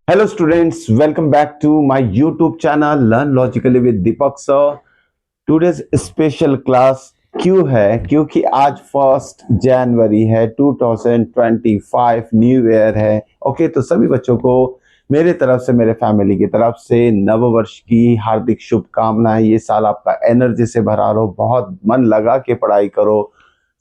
Hello students, welcome back to my YouTube channel Learn Logically with Deepak sir. Today's special class क्यों है? क्योंकि आज 1 जनवरी है, 2025 new year है। ओके, तो सभी बच्चों को मेरे तरफ से, मेरे फैमिली की तरफ से नव वर्ष की हार्दिक शुभकामनाएं। ये साल आपका एनर्जी से भरा रहो, बहुत मन लगा के पढ़ाई करो,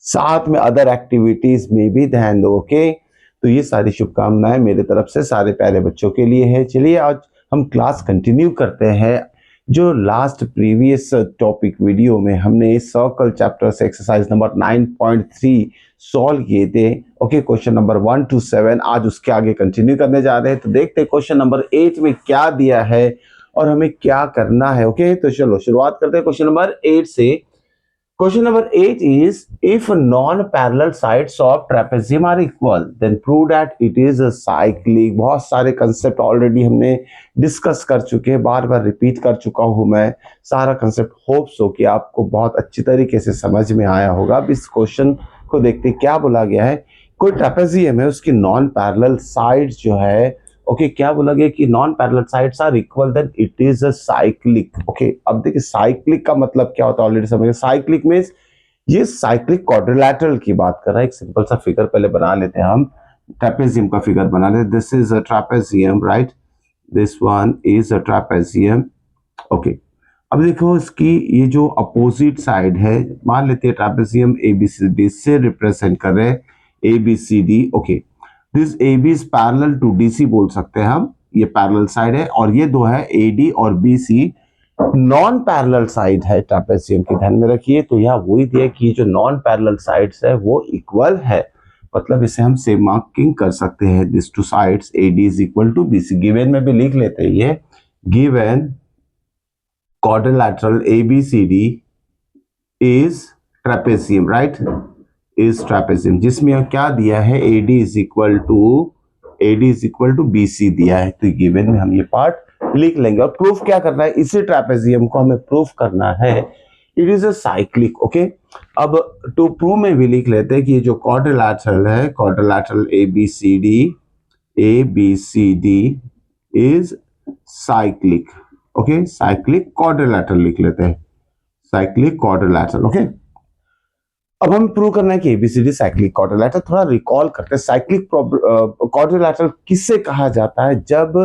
साथ में अदर एक्टिविटीज में भी ध्यान दो। ओके, तो ये सारी शुभकामनाएं मेरे तरफ से सारे प्यारे बच्चों के लिए है। चलिए आज हम क्लास कंटिन्यू करते हैं। जो लास्ट प्रीवियस टॉपिक वीडियो में हमने सर्कल चैप्टर से एक्सरसाइज नंबर 9.3 सॉल्व किए थे। ओके, क्वेश्चन नंबर 1 to 7 आज उसके आगे कंटिन्यू करने जा रहे हैं। तो देखते हैं क्वेश्चन नंबर 8 में क्या दिया है और हमें क्या करना है। ओके, तो चलो शुरुआत करते हैं क्वेश्चन नंबर 8 से। Question number 8 is, if non-parallel sides of trapezium are equal, then prove that it is a cyclic। बहुत सारे कंसेप्ट ऑलरेडी हमने डिस्कस कर चुके हैं, बार बार रिपीट कर चुका हूं मैं सारा कंसेप्ट। होप्स हो कि आपको बहुत अच्छी तरीके से समझ में आया होगा। अब इस क्वेश्चन को देखते क्या बोला गया है। कोई ट्रेपेजियम है, उसकी नॉन पैरेलल साइड जो है, ओके, क्या बोला गया कि non parallel sides are equal, then it is a cyclic. Okay, अब देखिए साइक्लिक का मतलब क्या होता है ऑलरेडी समझ गए। साइक्लिक मींस ये साइक्लिक क्वाड्रिलैटरल की बात कर रहा है। एक सिंपल सा फिगर पहले बना लेते हैं हम, ट्रेपेजियम का फिगर बना लेते हैं। This is a trapezium, right, this one is a trapezium. Okay, अब देखो इसकी ये जो अपोजिट साइड है, मान लेते हैं ट्रेपेजियम ABCD से रिप्रेजेंट कर रहे हैं, ABCD। Okay, this AB is parallel to DC बोल सकते हैं हम, ये पैरेलल साइड है, और ये दो है AD और BC नॉन पैरेलल साइड है ट्रेपेजियम की, ध्यान में रखिए। तो यहाँ वही दिया कि जो नॉन पैरेलल साइड्स है वो इक्वल है, मतलब इसे हम सेम मार्किंग कर सकते हैं। This two sides AD is equal to BC। Given में भी लिख लेते हैं ये, given quadrilateral ABCD is trapezium, right, is trapezium, जिसमें क्या दिया है, AD is equal to BC दिया है। तो गिवन में हम ये पार्ट लिख लेंगे। और प्रूफ क्या करना है, इसी ट्रेपेजियम को हमें प्रूफ करना है it is a cyclic. Okay, अब टू प्रूव में भी लिख लेते हैं कि ये जो क्वाड्रिलैटरल है, quadrilateral ABCD is cyclic. Okay, cyclic quadrilateral लिख लेते हैं, साइक्लिक क्वाड्रिलैटरल। ओके, अब हम प्रूव करना है कि ABCD साइक्लिक क्वाड्रिलैटरल। थोड़ा रिकॉल करते हैं, साइक्लिक क्वाड्रिलैटरल किससे कहा जाता है, जब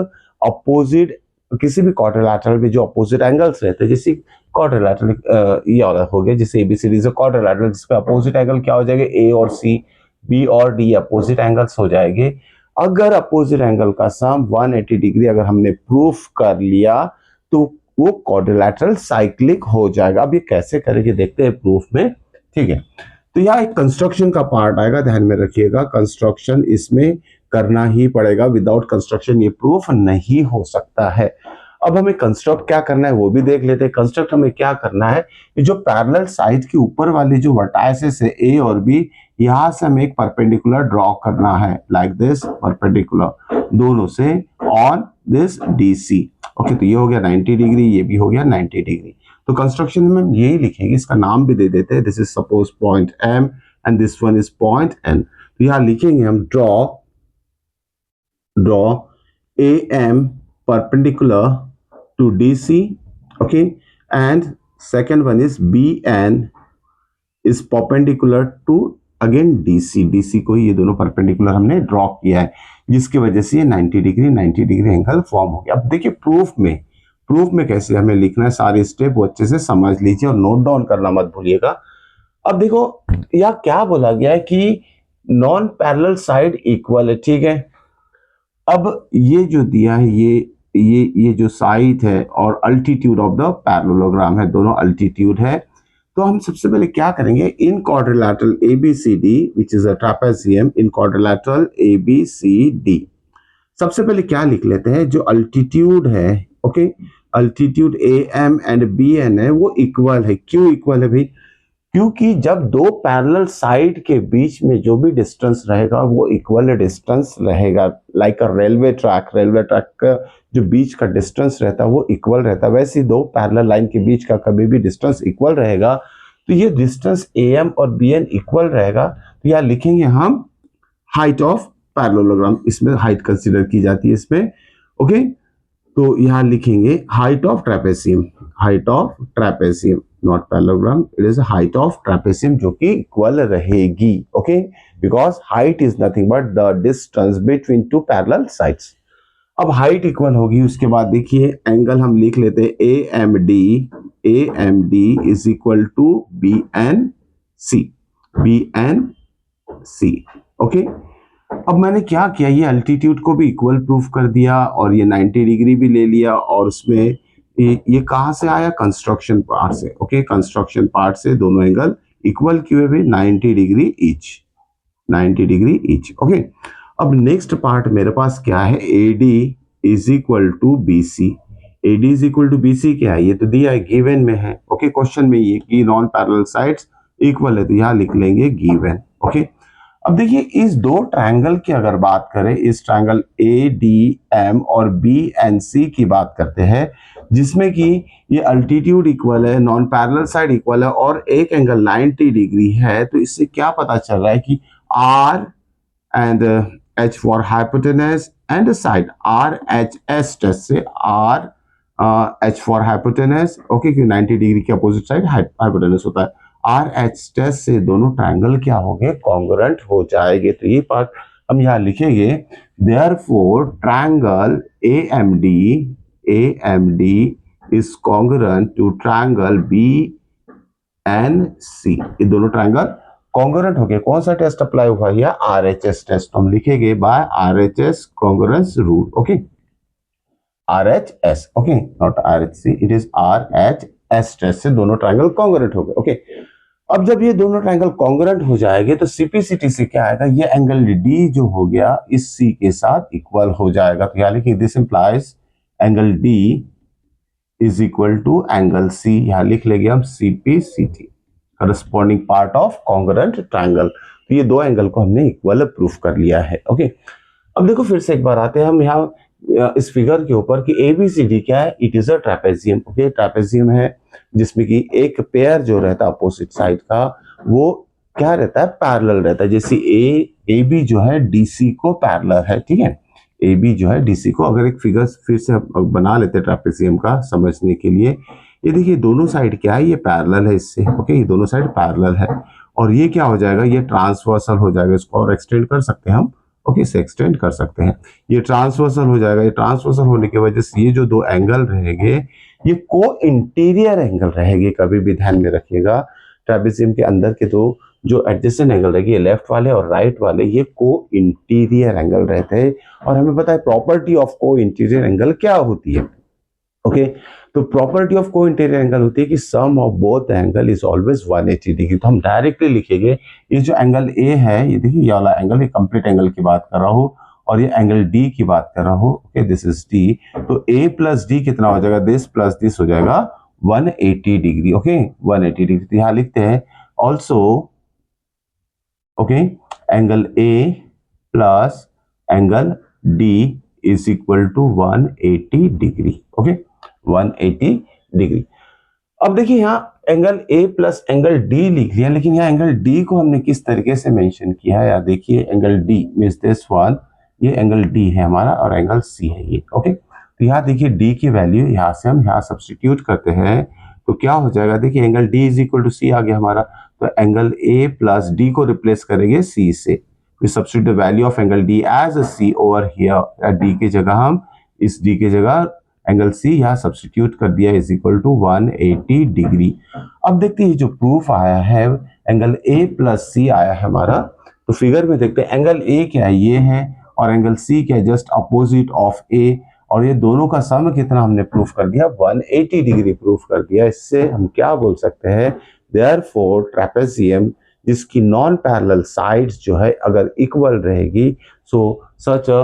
अपोजिट किसी भी क्वाड्रिलैटरल में जो अपोजिट एंगल्स रहते हैं, जैसे क्वाड्रिलैटरल ये हो गया, जैसे ABCD इज अ क्वाड्रिलैटरल जिसका अपोजिट एंगल क्या हो जाएगा, A और C, B और D अपोजिट एंगल्स हो जाएंगे। अगर अपोजिट एंगल का सम 180 डिग्री अगर हमने प्रूफ कर लिया तो वो क्वाड्रिलैटरल साइक्लिक हो जाएगा। अब ये कैसे करेंगे देखते हैं प्रूफ में, ठीक है। तो यहाँ एक कंस्ट्रक्शन का पार्ट आएगा, ध्यान में रखिएगा, कंस्ट्रक्शन इसमें करना ही पड़ेगा, विदाउट कंस्ट्रक्शन ये प्रूफ नहीं हो सकता है। अब हमें कंस्ट्रक्ट क्या करना है वो भी देख लेते हैं। कंस्ट्रक्ट हमें क्या करना है, जो पैरेलल साइड के ऊपर वाली जो वर्टाइसेस है A और B, यहां से हमें एक परपेंडिकुलर ड्रॉ करना है, लाइक दिस परपेंडिकुलर दोनों से ऑन दिस DC। ओके, तो ये हो गया 90 डिग्री, ये भी हो गया 90 डिग्री। तो कंस्ट्रक्शन में हम यही लिखेंगे, इसका नाम भी दे देते हैं, this is suppose point M and this one is point N। तो यहां लिखेंगे हम draw AM perpendicular to DC, okay, and second one is BN is perpendicular to again DC को ही ये दोनों परपेंडिकुलर हमने ड्रॉ किया है, जिसकी वजह से ये 90 डिग्री एंगल फॉर्म हो गया। अब देखिए प्रूफ में कैसे हमें लिखना है, सारे स्टेप वो अच्छे से समझ लीजिए और नोट डाउन करना मत भूलिएगा। अब देखो यहाँ क्या बोला गया है कि नॉन पैरेलल साइड इक्वल है, ठीक है। अब ये जो दिया है, ये जो साइड है और अल्टीट्यूड ऑफ द पैरेललोग्राम है, दोनों अल्टीट्यूड है। तो हम सबसे पहले क्या करेंगे, in quadrilateral ABCD which is a trapezium, in quadrilateral ABCD सबसे पहले क्या लिख लेते हैं, जो अल्टीट्यूड है, okay, altitude AM and BN है वो इक्वल है। क्यों इक्वल है भाई, क्योंकि जब दो पैरेलल साइड के बीच में जो भी डिस्टेंस रहेगा वो इक्वल डिस्टेंस रहेगा, लाइक अ रेलवे ट्रैक का जो बीच का डिस्टेंस रहता है वो इक्वल रहता है, वैसे ही दो पैरेलल लाइन के बीच का कभी भी डिस्टेंस इक्वल रहेगा। तो ये डिस्टेंस AM और BN इक्वल रहेगा। तो यहाँ लिखेंगे हम हाइट ऑफ पैरेललोग्राम, इसमें हाइट कंसीडर की जाती है इसमें। ओके, तो यहाँ लिखेंगे height of trapezium, height of trapezium not parallelogram, it is height of trapezium जो कि इक्वल रहेगी। Okay, because height is nothing but the distance between two parallel sides. अब हाइट इक्वल होगी, उसके बाद देखिए एंगल हम लिख लेते हैं A M D is equal to B N C, B N C. Okay, अब मैंने क्या किया, ये अल्टीट्यूड को भी इक्वल प्रूफ कर दिया और ये 90 डिग्री भी ले लिया, और उसमें ये कहां से आया, कंस्ट्रक्शन पार्ट से। ओके, कंस्ट्रक्शन पार्ट से दोनों एंगल इक्वल किए हुए 90 degree each, 90 degree each. Okay, अब नेक्स्ट पार्ट मेरे पास क्या है, AD is equal to BC, AD is equal to BC क्या है, ये तो दिया है, गिवन में है। ओके, क्वेश्चन में ये कि नॉन पैरेलल साइड्स इक्वल है, तो यहां लिख लेंगे गिवन। ओके, अब देखिए इस दो ट्रायंगल की अगर बात करें, इस ट्रायंगल ADM और BNC की बात करते हैं, जिसमें कि ये अल्टीट्यूड इक्वल है, नॉन पैरेलल साइड इक्वल है और एक एंगल 90 डिग्री है, तो इससे क्या पता चल रहा है कि R and H for hypotenuse and side, RHS test से R H for hypotenuse, okay, क्योंकि 90 डिग्री के अपोजिट साइड हाइपोटेनस होता है, RH टेस्ट से दोनों ट्रायंगल क्या होंगे, कॉन्ग्रुएंट हो जाएंगे। तो ये पार्ट हम यहाँ लिखेंगे, therefore triangle AMD is congruent to triangle BNC, ये दोनों ट्रायंगल कॉन्ग्रुएंट हो गए। कौन सा टेस्ट अप्लाई हुआ है, RHS टेस्ट, हम लिखेंगे by RHS congruence rule. Okay, RHS, okay, not RHC, it is RHS test से दोनों ट्रायंगल कॉन्ग्रुएंट हो गए। ओके, अब जब ये दोनों ट्रायंगल कॉन्ग्रुएंट हो जाएंगे तो CPCT से क्या आएगा, ये एंगल D जो हो गया इस C के साथ इक्वल हो जाएगा। तो यहाँ लिखिए this implies angle D is equal to angle C, यहाँ लिख लेंगे हम CPCT, corresponding part of congruent triangle. तो ये दो एंगल को हमने इक्वल प्रूफ कर लिया है। ओके, अब देखो फिर से एक बार आते हैं हम यहाँ इस फिगर के ऊपर कि ABCD क्या है, it is a trapezium. Okay, trapezium है जिसमें कि एक पेयर जो रहता है अपोजिट साइड का, वो क्या रहता है, पैरेलल रहता है। जैसे AB जो है DC को पैरेलल है, ठीक है, AB जो है DC को, अगर एक फिगर फिर से बना लेते हैं ट्रेपेजियम का समझने के लिए, ये देखिए दोनों साइड क्या है, ये पैरेलल है इससे। ओके, ये दोनों साइड पैरेलल है और ये क्या हो जाएगा, ये ट्रांसवर्सल हो जाएगा, इसको और एक्सटेंड कर सकते हैं हम। ओके, इसे एक्सटेंड कर सकते हैं, ये ट्रांसवर्सल हो जाएगा। ये ट्रांसवर्सल होने की वजह से ये जो दो एंगल रहेंगे ये को इंटीरियर एंगल रहेंगे, कभी भी ध्यान में रखिएगा। ट्रेपेजियम के अंदर के दो जो एडजेसेंट एंगल रहेंगे, लेफ्ट वाले और राइट वाले, ये को इंटीरियर एंगल रहते हैं। और हमें पता है property of co interior angle क्या होती है। ओके, तो property of co interior angle होती है कि sum of both angle is always 180 degree. तो हम डायरेक्टली लिखेंगे ये जो एंगल ए है, ये देखिए ये वाला एंगल, ये कंप्लीट एंगल की बात कर रहा हूँ और ये एंगल डी की बात कर रहा हूँ। ओके, दिस इज डी, तो ए प्लस डी कितना हो जाएगा, दिस प्लस दिस हो जाएगा 180 डिग्री। Okay, 180 degree. तो यहाँ लिखते हैं also, okay, angle A plus angle D is equal to 180 degree. Okay, 180 degree. अब देखिए यहाँ angle A plus angle D लिख लिया, लेकिन यहाँ एंगल डी को हमने किस तरीके से मेंशन किया है, यहाँ देखिए angle D means this one, ये एंगल डी है हमारा और एंगल सी है ये। ओके, तो यहाँ देखिए डी की वैल्यू यहाँ से हम यहाँ सब्स्टिट्यूट करते हैं तो क्या हो जाएगा, देखिए angle D is equal to C आ गया हमारा, तो एंगल ए प्लस डी को रिप्लेस करेंगे सी से। We substitute the value of angle D as a C over here, D की जगह हम इस D की जगह एंगल C यहाँ सब्स्टिट्यूट कर दिया इज इक्वल टू 180 डिग्री। अब देखते हैं जो प्रूफ आया है एंगल A प्लस C आया है हमारा, तो फिगर में देखते हैं एंगल A क्या है, ये है, और एंगल C क्या है, जस्ट अपोजिट ऑफ A, और ये दोनों का सम कितना हमने प्रूफ कर दिया, 180 डिग्री प्रूफ कर दिया। इससे हम क्या बोल सकते हैं, देयरफॉर ट्रेपेजियम जिसकी नॉन पैरेलल साइड्स जो है अगर इक्वल रहेगी, so such a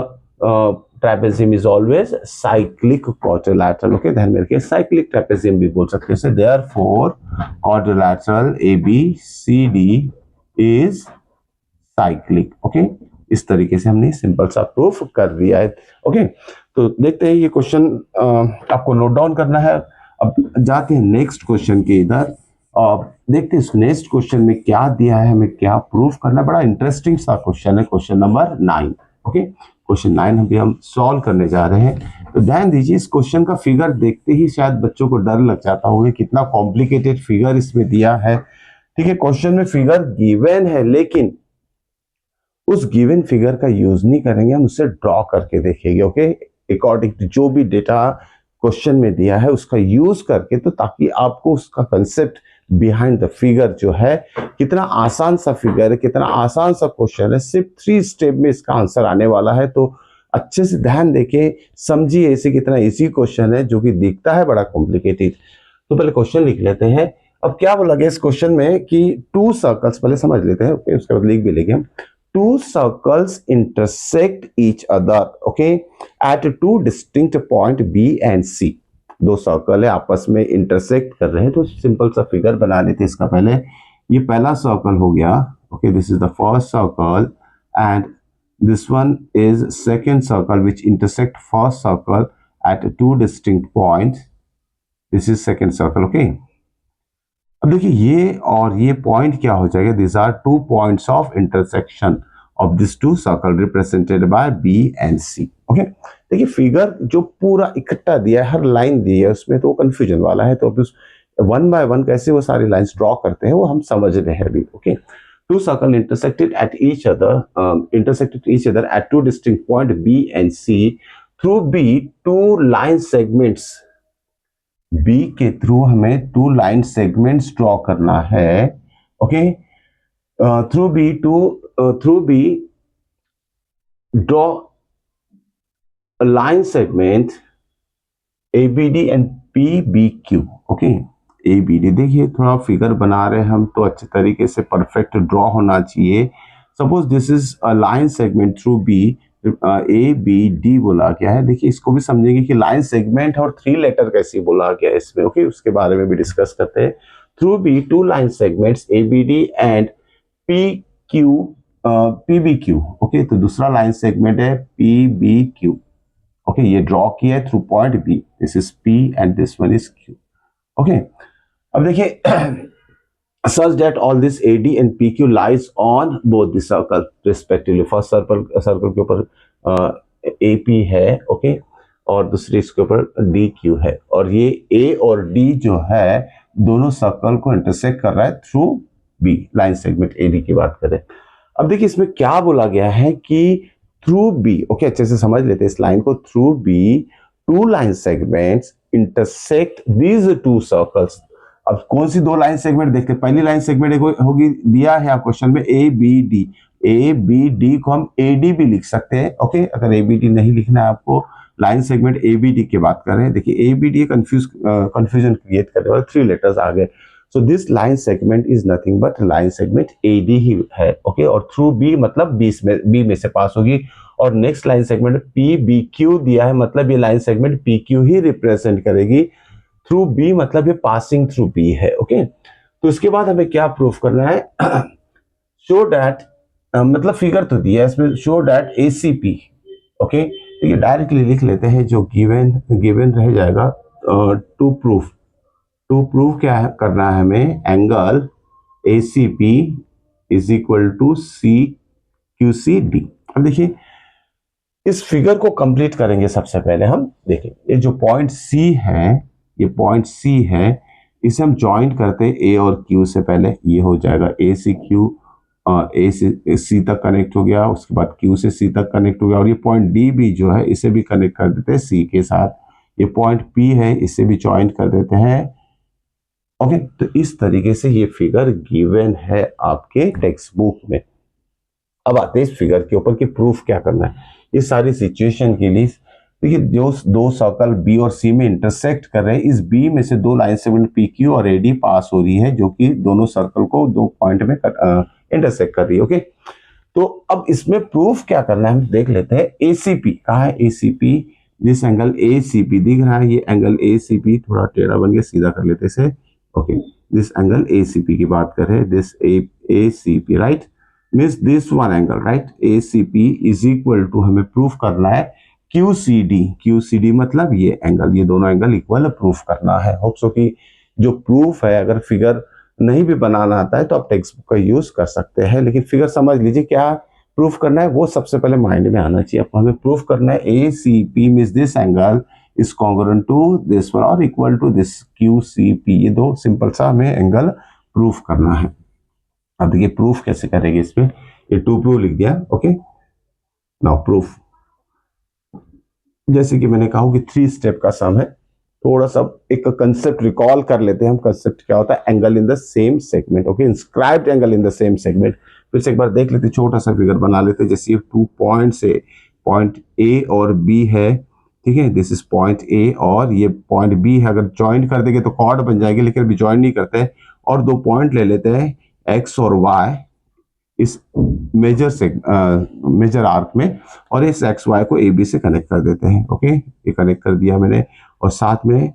trapezium is always cyclic quadrilateral. Okay, ध्यान में रखिए, साइक्लिक ट्रेपेजियम भी बोल सकते हैं। Therefore quadrilateral ABCD is cyclic. Okay, इस तरीके से हमने सिंपल सा प्रूफ कर दिया है। ओके, तो देखते हैं ये क्वेश्चन आपको नोट डाउन करना है। अब जाते हैं नेक्स्ट क्वेश्चन के इधर, देखते हैं नेक्स्ट क्वेश्चन में क्या दिया है, हमें क्या प्रूफ करना है। बड़ा इंटरेस्टिंग सा क्वेश्चन है, क्वेश्चन नंबर 9। ओके, क्वेश्चन 9 अभी हम सॉल्व करने जा रहे हैं। तो ध्यान दीजिए, इस क्वेश्चन का फिगर देखते ही शायद बच्चों को डर लग जाता होगा, कितना कॉम्प्लिकेटेड फिगर इसमें दिया है। ठीक है, क्वेश्चन में फिगर गिवन है, लेकिन उस गिवन फिगर का यूज नहीं करेंगे, हम उसे ड्रॉ करके देखेंगे। ओके, अकॉर्डिंग टू जो भी डेटा क्वेश्चन में दिया है उसका यूज करके, तो ताकि आपको उसका कंसेप्ट बिहाइंड द फिगर जो है, कितना आसान सा फिगर है, कितना आसान सा क्वेश्चन है, सिर्फ 3 स्टेप में इसका आंसर आने वाला है। तो अच्छे से ध्यान देके समझिए इसे, कितना इजी क्वेश्चन है जो कि दिखता है बड़ा कॉम्प्लिकेटेड। तो पहले क्वेश्चन लिख लेते हैं। अब क्या बोला गया इस क्वेश्चन में कि 2 सर्कल्स, पहले समझ लेते हैं, ओके, उसके बाद लिख भी लेंगे हम। 2 circles intersect each other, okay, at 2 distinct point B and C। 2 circle है, आपस में इंटरसेक्ट कर रहे हैं, तो सिंपल सा फिगर बना लेते इसका। पहले ये पहला सर्कल हो गया, okay, this is the first circle and this one is second circle which intersect first circle at 2 distinct point. This is second circle, okay. अब देखिए ये और ये पॉइंट क्या हो जाएगा, this are 2 points of intersection of this 2 circle represented by B and C. Okay, देखिए figure जो पूरा इकट्ठा दिया है, हर लाइन दी है उसमें, तो कंफ्यूजन वाला है, तो अब उस 1 बाय 1 कैसे वो सारी लाइंस ड्रॉ करते हैं वो हम समझ रहे हैं अभी। Okay, 2 circle intersected each other at 2 distinct point B and C through B 2 line segments। B के थ्रू हमें 2 लाइन सेगमेंट्स ड्रॉ करना है। Okay, through B draw line segment ABD and PBQ। Okay, ABD, देखिए थोड़ा figure बना रहे हैं हम, तो अच्छे तरीके से परफेक्ट ड्रॉ होना चाहिए। Suppose this is a line segment through B, ABD बोला गया है। देखिए इसको भी समझेंगे कि लाइन सेगमेंट और 3 लेटर कैसे बोला गया है इसमें। ओके, उसके बारे में भी डिस्कस करते हैं। Through B 2 line segments ABD and PBQ। Okay, तो दूसरा लाइन सेगमेंट है PBQ। ओके, ये ड्रॉ किया है through point B, this is P and this one is Q। Okay, अब देखिए such that all this AD and PQ lies on both the circle respectively। First circle के ऊपर AP है, okay, और दूसरे इसके ऊपर DQ है, और ये A और D जो है दोनों सर्कल को इंटरसेक्ट कर रहा है through B line segment AD की बात करें। अब देखिए इसमें क्या बोला गया है कि थ्रू बी, ओके, अच्छे से समझ लेते हैं इस लाइन को। Through B 2 line segments intersect these 2 circles. अब कौन सी 2 लाइन सेगमेंट देखते हैं। पहली लाइन सेगमेंट होगी, दिया है आप क्वेश्चन में ABD। ABD को हम AD भी लिख सकते हैं। ओके, अगर ABD नहीं लिखना है आपको, लाइन सेगमेंट ABD की बात कर रहे हैं। देखिए ABD कंफ्यूजन क्रिएट करने वाले 3 लेटर्स आ गए। So this line segment is nothing but line segment AD ही है। ओके, और थ्रू B मतलब B में से पास होगी, और नेक्स्ट लाइन सेगमेंट PBQ दिया है, मतलब ये लाइन सेगमेंट PQ ही रिप्रेजेंट करेगी। थ्रू बी मतलब ये पासिंग थ्रू बी है। ओके, तो इसके बाद हमें क्या प्रूफ करना है, शो डैट, मतलब फिगर तो दिया है इसमें, शो डैट ACP। ओके, तो ये डायरेक्टली लिख लेते हैं, जो गिवन रह जाएगा। टू प्रूफ क्या है, करना है हमें, angle ACP is equal to CQCD। अब देखिए इस फिगर को कंप्लीट करेंगे। सबसे पहले हम देखें, ये जो पॉइंट C है, ये पॉइंट C है, इसे हम ज्वाइंट करते हैं A और Q से। पहले ये हो जाएगा A से Q, A से C तक कनेक्ट हो गया, उसके बाद Q से C तक कनेक्ट हो गया, और ये पॉइंट D भी जो है इसे भी कनेक्ट कर देते हैं C के साथ। ये पॉइंट P है, इसे भी ज्वाइंट कर देते हैं। ओके, तो इस तरीके से ये फिगर गिवन है आपके टेक्स्ट बुक में। अब आते हैं इस फिगर के ऊपर कि प्रूफ क्या करना है। ये सारी सिचुएशन के लिए देखिए, जो 2 सर्कल B और C में इंटरसेक्ट कर रहे हैं, इस B में से 2 लाइन सेगमेंट PQ और AD पास हो रही है, जो कि दोनों सर्कल को 2 पॉइंट में इंटरसेक्ट कर रही है। ओके, तो अब इसमें प्रूफ क्या करना है हम देख लेते हैं। ACP कहाँ है, ACP, दिस एंगल ACP दिख रहा है, ये एंगल ACP थोड़ा टेढ़ा बन गया, सीधा कर लेते इसे। ओके, दिस एंगल ACP की बात कर रहे हैं, this ACP right, means this one angle right, ACP is equal to, हमें प्रूफ करना है QCD मतलब ये एंगल, ये दोनों एंगल इक्वल प्रूफ करना है। होप सो कि जो प्रूफ है, अगर फिगर नहीं भी बनाना आता है तो आप टेक्स्ट बुक का यूज कर सकते हैं, लेकिन फिगर समझ लीजिए क्या प्रूफ करना है वो सबसे पहले माइंड में आना चाहिए। अब हमें प्रूफ करना है A C P means this angle is congruent to this one और equal to this Q C P. ये दो सिंपल सा हमें एंगल प्रूफ करना है। अब देखिए प्रूफ कैसे करेंगे इस पे, ये टू प्रूफ लिख दिया। ओके नाउ प्रूफ, जैसे कि मैंने कहा कि 3 स्टेप का सम है। थोड़ा सा एक कंसेप्ट रिकॉल कर लेते हैं हम। कंसेप्ट क्या होता है, angle in the same segment. Okay inscribed angle in the same segment. फिर से एक बार देख लेते हैं, छोटा सा फिगर बना लेते हैं। जैसे ये 2 पॉइंट्स है, पॉइंट ए और बी है, ठीक है, दिस इज पॉइंट ए और ये पॉइंट बी है। अगर ज्वाइंट कर देंगे तो कॉर्ड बन जाएगी, लेकिन अभी ज्वाइंट नहीं करते हैं। और 2 पॉइंट ले लेते हैं एक्स और वाई इस मेजर आर्क में, और इस एक्स वाई को ए बी से कनेक्ट कर देते हैं। ओके ये कनेक्ट कर दिया मैंने, और साथ में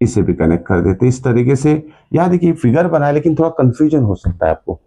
इसे भी कनेक्ट कर देते हैं। इस तरीके से यहाँ देखिए फिगर बनाए, लेकिन थोड़ा कंफ्यूजन हो सकता है आपको।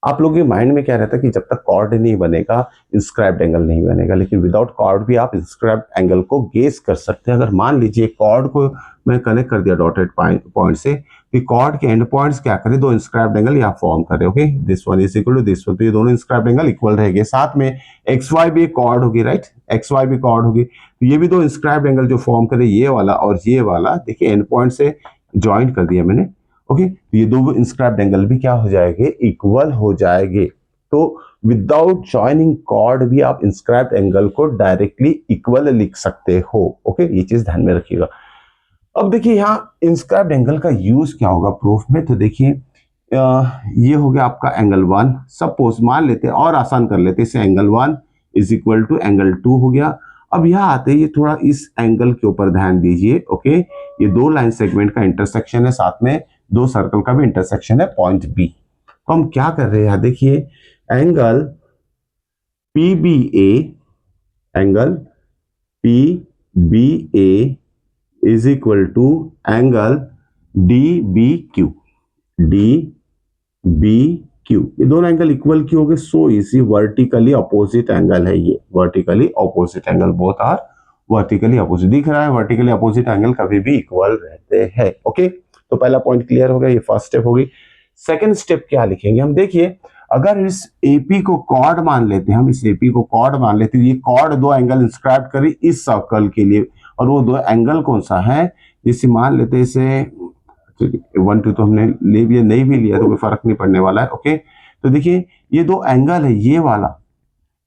आप लोगों के माइंड में क्या रहता है कि जब तक कॉर्ड नहीं बनेगा इंस्क्राइब्ड एंगल नहीं बनेगा, लेकिन विदाउट कॉर्ड भी आप इंस्क्राइब्ड एंगल को गेस कर सकते हैं। अगर मान लीजिए कॉर्ड को मैं कनेक्ट कर दिया डॉटेड पॉइंट से, तो कॉर्ड के एंड पॉइंट्स क्या करें, दो इंस्क्राइब्ड एंगल यहाँ फॉर्म करें। Okay this one is equal to this one, तो ये दोनों इंस्क्राइब्ड एंगल इक्वल रहेंगे। साथ में एक्स वाई भी कॉर्ड होगी, राइट, एक्स वाई भी कॉर्ड होगी, तो ये भी दो इंस्क्राइब्ड एंगल जो फॉर्म करे, ये वाला और ये वाला, देखिए एंड पॉइंट से ज्वाइंट कर दिया मैंने। ओके तो ये दो इंस्क्राइब्ड एंगल भी क्या हो जाएंगे, इक्वल हो जाएंगे। तो विदाउट जॉइनिंग कॉर्ड भी आप इंस्क्राइब्ड एंगल को डायरेक्टली इक्वल लिख सकते हो। ओके ये चीज ध्यान में रखिएगा। अब देखिए यहाँ इंस्क्राइब्ड एंगल का यूज क्या होगा प्रूफ में, तो देखिए ये हो गया आपका एंगल 1। सपोज मान लेते हैं और आसान कर लेते हैं इसे, angle 1 is equal to angle 2 हो गया। अब यहाँ आते हैं, ये थोड़ा इस एंगल के ऊपर ध्यान दीजिए। ओके ये दो लाइन सेगमेंट का इंटरसेक्शन है, साथ में दो सर्कल का भी इंटरसेक्शन है पॉइंट बी। तो हम क्या कर रहे हैं यहाँ देखिए, angle P B A, angle P B A is equal to angle D B Q, D B Q. ये दोनों एंगल इक्वल क्यों हो गए, सो इसी वर्टिकली अपोजिट एंगल है ये, vertically opposite angle, both are vertically opposite. दिख रहा है वर्टिकली अपोजिट एंगल कभी भी इक्वल रहते हैं। ओके तो पहला पॉइंट क्लियर हो गया, ये फर्स्ट स्टेप होगी। सेकंड स्टेप क्या लिखेंगे हम, देखिए अगर इस एपी को कॉर्ड मान लेते हैं, हम इस एपी को कॉर्ड मान लेते हैं, ये कॉर्ड दो एंगल इंस्क्राइब करी इस सर्कल के लिए, और वो दो एंगल कौन सा है, जिसे मान लेते हैं इसे 1 2 तो हमने ले लिया, नहीं भी लिया तो कोई फर्क नहीं पड़ने वाला है। ओके तो देखिए ये दो एंगल है, ये वाला,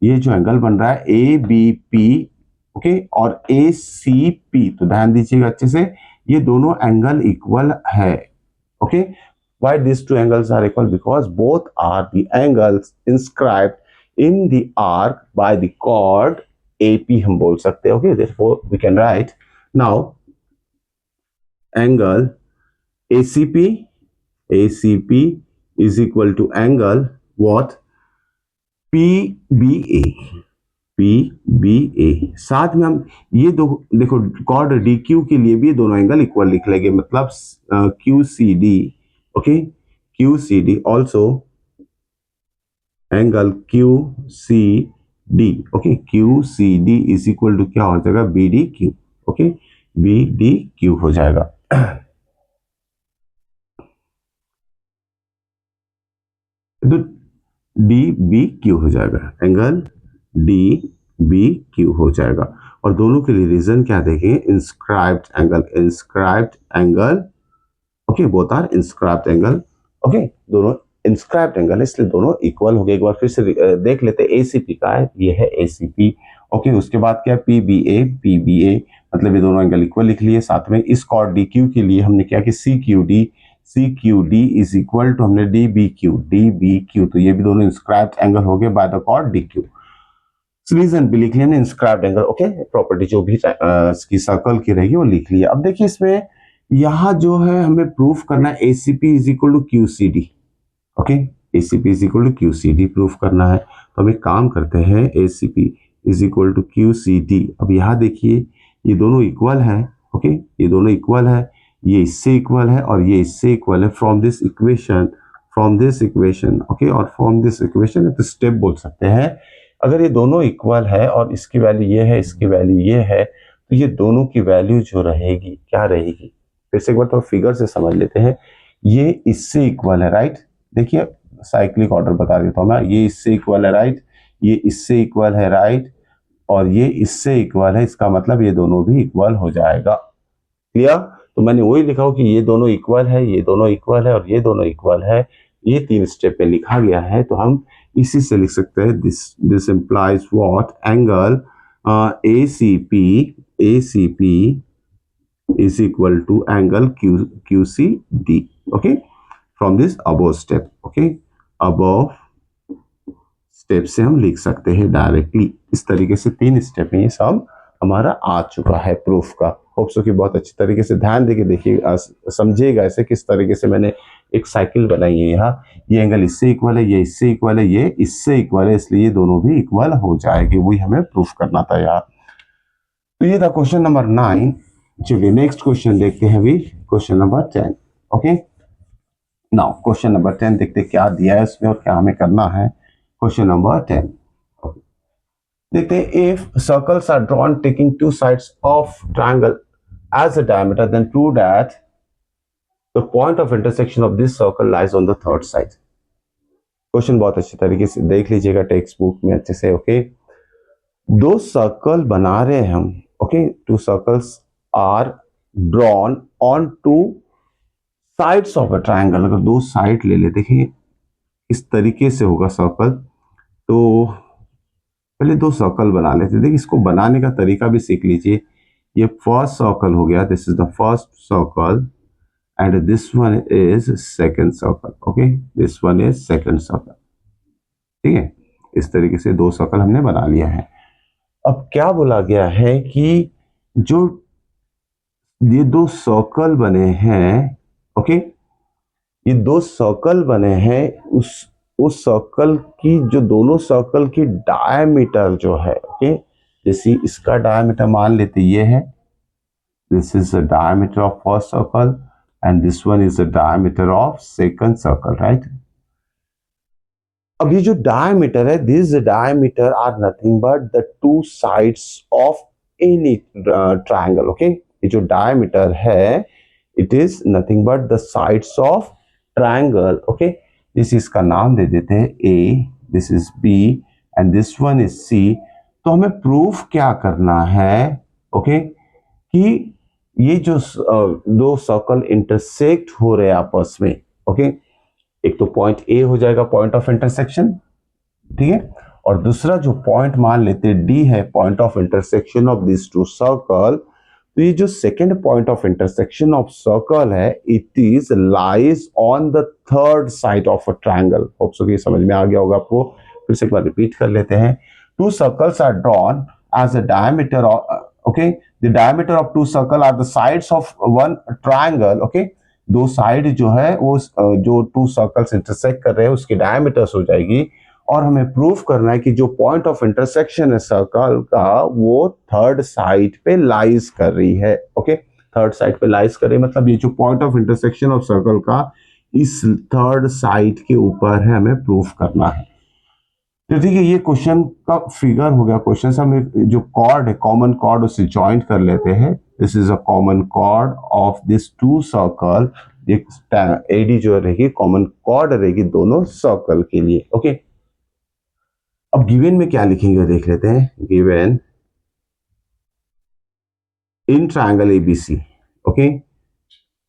ये जो एंगल बन रहा है ए बी पी, ओके, और ए सी पी, तो ध्यान दीजिएगा अच्छे से, ये दोनों एंगल इक्वल है। Okay why these two angles are equal, because both are the angles inscribed in the arc by the chord AP हम बोल सकते हैं। okay therefore we can write now angle ACP is equal to angle what, PBA, PBA। साथ में हम ये दो देखो कॉर्ड DQ के लिए भी दोनों एंगल इक्वल लिख लेंगे, मतलब QCD, okay QCD also angle QCD, okay QCD is equal to क्या हो जाएगा, BDQ, okay BDQ हो जाएगा। तो DBQ हो जाएगा, एंगल DBQ हो जाएगा। और दोनों के लिए रीजन क्या देखेंगे, inscribed angle, inscribed angle, okay both are inscribed angle. Okay दोनों इंस्क्राइब्ड एंगल है, इसलिए दोनों इक्वल हो गए। एक बार फिर से देख लेते हैं, एसीपी का है, ये है एसीपी। ओके उसके बाद क्या है, पीबीए, पीबीए, मतलब ये दोनों एंगल इक्वल लिख लिए। साथ में इस कॉर्ड डीक्यू के लिए हमने क्या कि सीक्यूडी, सीक्यूडी इज इक्वल टू हमने डीबीक्यू, डीबीक्यू, तो ये भी दोनों इंस्क्राइब्ड एंगल हो गए by the chord DQ. Reason भी लिख लिया ना, इंस्क्राइब्ड एंगल। ओके प्रॉपर्टी जो भी इसकी सर्कल की रहेगी वो लिख लिया। अब देखिए इसमें यहां जो है हमें प्रूफ करना है ACP is equal to QCD. Okay ACP is equal to QCD proof करना है, तो हम एक काम करते हैं, ACP is equal to QCD. अब यहाँ देखिए ये दोनों इक्वल है। ओके ये दोनों इक्वल है, ये इससे इक्वल है और ये इससे इक्वल है। From this equation, from this equation, okay, और फ्रॉम दिस इक्वेशन तो स्टेप बोल सकते हैं। अगर ये दोनों इक्वल है और इसकी वैल्यू ये है, इसकी वैल्यू ये है, तो ये दोनों की वैल्यू जो रहेगी क्या रहेगी, फिर से एक बार तो फिगर से समझ लेते हैं। ये इससे इक्वल है, राइट, देखिए साइक्लिक ऑर्डर बता देता हूँ मैं, ये इससे इक्वल है राइट, ये इससे इक्वल है राइट, और ये इससे इक्वल है, इसका मतलब ये दोनों भी इक्वल हो जाएगा। क्लियर? तो मैंने वही लिखा हो कि ये दोनों इक्वल है, ये दोनों इक्वल है और ये दोनों इक्वल है, ये 3 स्टेप में लिखा गया है। तो हम इसी से लिख सकते हैं this implies what, angle ACP is equal to angle QCD, okay, from this above step, okay, above step से हम लिख सकते हैं डायरेक्टली। इस तरीके से 3 स्टेप में ये सब हमारा आ चुका है प्रूफ का। होप सो कि बहुत अच्छी तरीके से ध्यान देके देखिए, समझिएगा ऐसे किस तरीके से मैंने एक साइकिल बनाई है। यहाँ ये एंगल इससे इक्वल है, ये इससे इक्वल है, ये इससे इक्वल है, इसलिए ये दोनों भी इक्वल हो जाएंगे। वही हमें प्रूफ करना था यार। तो ये था क्वेश्चन नंबर 9। चलिए नेक्स्ट क्वेश्चन देखते हैं अभी, question number 10। Okay, now question number 10 देखते क्या दिया है इसमें और क्या हमें करना है। क्वेश्चन नंबर 10 देखते हैं, if circles are drawn taking 2 sides of triangle as a diameter, then prove that the point of intersection of this circle lies on the third side. Question बहुत अच्छी तरीके से देख लीजिएगा टेक्स्ट बुक में अच्छे से। ओके, 2 सर्कल बना रहे हैं हम। Okay, 2 circles are drawn on 2 sides of a triangle. अगर 2 साइड ले लेते हैं इस तरीके से होगा सर्कल, तो पहले 2 सर्कल बना लेते हैं। देखिए इसको बनाने का तरीका भी सीख लीजिए। ये फर्स्ट सर्कल हो गया, this is the first circle and this one is second circle. Okay, this one is second circle. ठीक है, इस तरीके से 2 सर्कल हमने बना लिया है। अब क्या बोला गया है कि जो ये 2 सर्कल बने हैं, ओके, ये 2 सर्कल बने हैं, उस सर्कल की जो दोनों सर्कल की डायमीटर जो है, ओके, जैसे इसका डायमीटर मान लेते ये है, this is the diameter of first circle and this one is the diameter of second circle, right. अब ये जो डायमीटर है, this diameter are nothing but the 2 sides of any triangle. Okay, ये जो डायमीटर है it is nothing but the sides of triangle. Okay, this इसका नाम दे देते हैं A, this is B and this one is C। तो हमें प्रूफ क्या करना है, ओके, कि ये जो 2 सर्कल इंटरसेक्ट हो रहे हैं आपस में। ओके, एक तो पॉइंट A हो जाएगा पॉइंट ऑफ इंटरसेक्शन, ठीक है, और दूसरा जो पॉइंट मान लेते D है point of intersection of this 2 circle. तो ये जो second point of intersection of circle है it is lies on the third side of a triangle. Hope so ये समझ में आ गया होगा आपको। फिर से एक बार रिपीट कर लेते हैं। 2 circles are drawn as a diameter, okay, the diameter of 2 circle are the sides of one triangle. Okay, 2 side जो है वो जो 2 सर्कल्स इंटरसेक्ट कर रहे हैं उसकी डायमीटर्स हो जाएगी। और हमें प्रूफ करना है कि जो पॉइंट ऑफ इंटरसेक्शन है सर्कल का वो थर्ड साइड पे लाइज कर रही है। ओके, थर्ड साइड पे लाइज कर रही है मतलब ये जो point of intersection of circle का इस थर्ड साइड के ऊपर है, हमें प्रूफ करना है। तो ठीक है, ये क्वेश्चन का फिगर हो गया। क्वेश्चन से हम जो कॉर्ड है, कॉमन कॉर्ड, उसे ज्वाइंट कर लेते हैं। This is a common chord of this 2 circle. एक AD जो रहेगी कॉमन कॉर्ड रहेगी दोनों सर्कल के लिए। ओके, अब गिवन में क्या लिखेंगे देख लेते हैं। Given in triangle ABC, okay,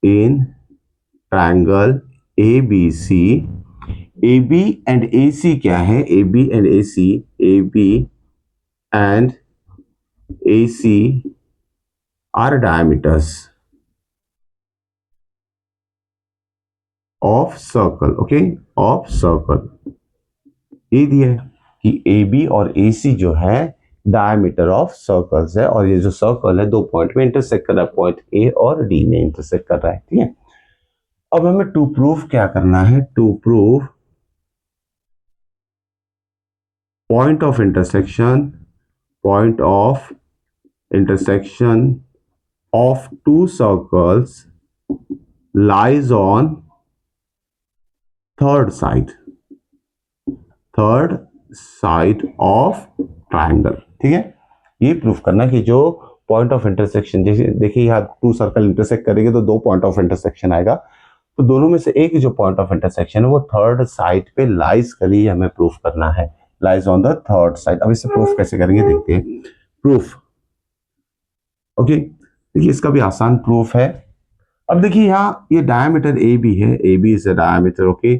in triangle ABC, AB and AC क्या है, AB and AC are diameters of circle, okay, of circle। ये दिया है कि AB और AC जो है डायमीटर ऑफ सर्कल्स है और ये जो सर्कल है 2 पॉइंट में इंटरसेक्ट कर रहा है, पॉइंट A और D में इंटरसेक्ट कर रहा है। ठीक है, अब हमें टू प्रूफ क्या करना है, to proof point of intersection of 2 circles lies on third side of triangle। ठीक है, ये प्रूफ करना कि जो पॉइंट ऑफ इंटरसेक्शन, जैसे देखिए यहाँ 2 सर्कल इंटरसेक्ट करेंगे तो 2 पॉइंट ऑफ इंटरसेक्शन आएगा। तो दोनों में से एक जो पॉइंट ऑफ इंटरसेक्शन है वो थर्ड साइड पे लाइज करी, हमें प्रूफ करना है, lies on the third side. अब इसे प्रूफ कैसे करेंगे देखते हैं। प्रूफ, ओके, देखिए इसका भी आसान प्रूफ है। अब देखिए यहाँ ये डायमीटर ए बी है, A B is a diameter, okay,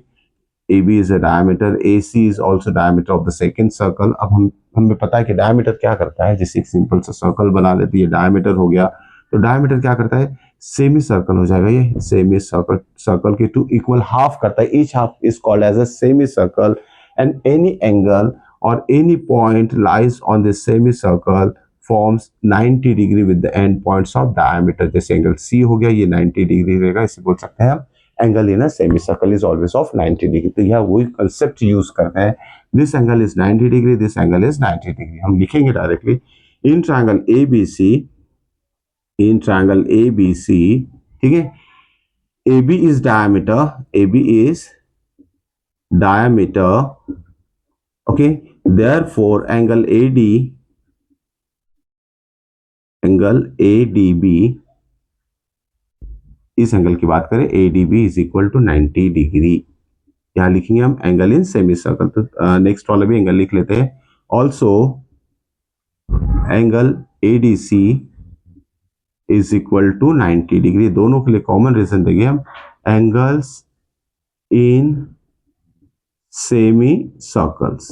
A B is a diameter, A C is also diameter of the second circle. अब हमें पता है कि डायमीटर क्या करता है, जैसे एक सिंपल सा सर्कल बना लेते हैं, ये डायमीटर हो गया, तो डायमीटर क्या करता है, सेमी सर्कल हो जाएगा, ये सेमी सर्कल, सर्कल के टू इक्वल हाफ करता है, each half is called as a semi circle, and any angle और any point lies on this semi circle forms 90 degree with the end points of diameter. जैसे angle C हो गया, ये 90 degree रहेगा, इसे बोल सकते हैं हम angle in a semi circle is always of 90 degree. तो यह वही कंसेप्ट यूज करते हैं, this angle is 90 degree, this angle is 90 degree. हम लिखेंगे directly in triangle A B C, in triangle A B C, ठीक है, A B is diameter, A B is diameter, okay, therefore angle A D, angle A D B, इस angle की बात करें A D B is equal to 90 degree. यहां लिखेंगे हम angle in semi circle. तो नेक्स्ट वाला भी एंगल लिख लेते हैं, also angle A D C is equal to 90 degree. दोनों के लिए कॉमन रीजन देंगे हम, एंगल्स इन सेमी सर्कल्स,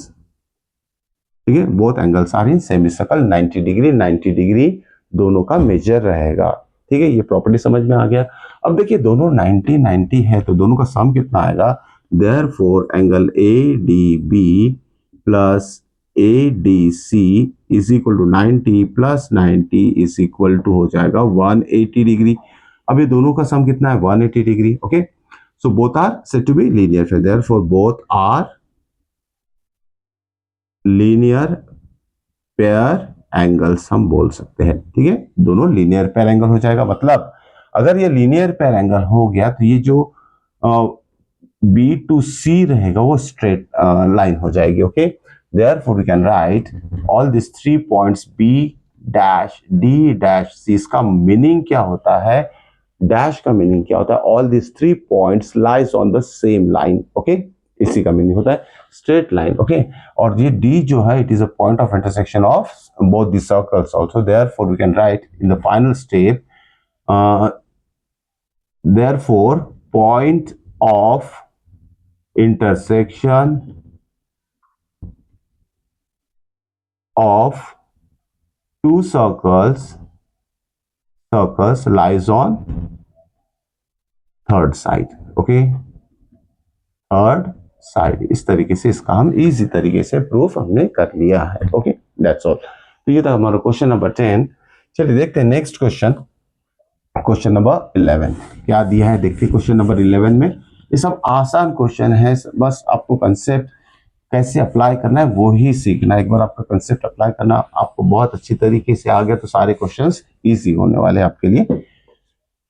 ठीक है, both angles are in semi circle, 90 degree 90 degree दोनों का मेजर रहेगा, ठीक है, ये प्रॉपर्टी समझ में आ गया। अब देखिए दोनों 90 90 है, तो दोनों का सम कितना आएगा, therefore angle A D B plus A D C is equal to 90 plus 90 is equal to हो जाएगा 180 डिग्री। अब ये दोनों का सम कितना है, 180 degree, okay, so both are said to be linear, therefore both are linear pair angles हम बोल सकते हैं, ठीक है, दोनों लीनियर पेयर एंगल हो जाएगा। मतलब अगर ये लीनियर पेयर एंगल हो गया तो ये जो बी टू सी रहेगा वो स्ट्रेट लाइन हो जाएगी, okay, therefore we can write all this 3 points B dash D dash C. इसका मीनिंग क्या होता है, डैश का मीनिंग क्या होता है, all this 3 points lies on the same line, okay, इसी का मीनिंग होता है स्ट्रेट लाइन, ओके। और ये डी जो है it is a point of intersection of both the circles also, therefore we can write in the final step, therefore point of intersection of two circles lies on third side, okay, third side। इस तरीके से इसका हम easy तरीके से proof हमने कर लिया है, ओके, दैट्स ऑल। तो ये था हमारा क्वेश्चन नंबर 10। चलिए देखते हैं नेक्स्ट क्वेश्चन, क्वेश्चन नंबर 11 क्या दिया है, देखिए क्वेश्चन नंबर 11 में ये सब आसान क्वेश्चन है, बस आपको कंसेप्ट कैसे अप्लाई करना है वो ही सीखना है। एक बार आपका कंसेप्ट अप्लाई करना आपको बहुत अच्छी तरीके से आ गया तो सारे क्वेश्चंस इजी होने वाले हैं आपके लिए।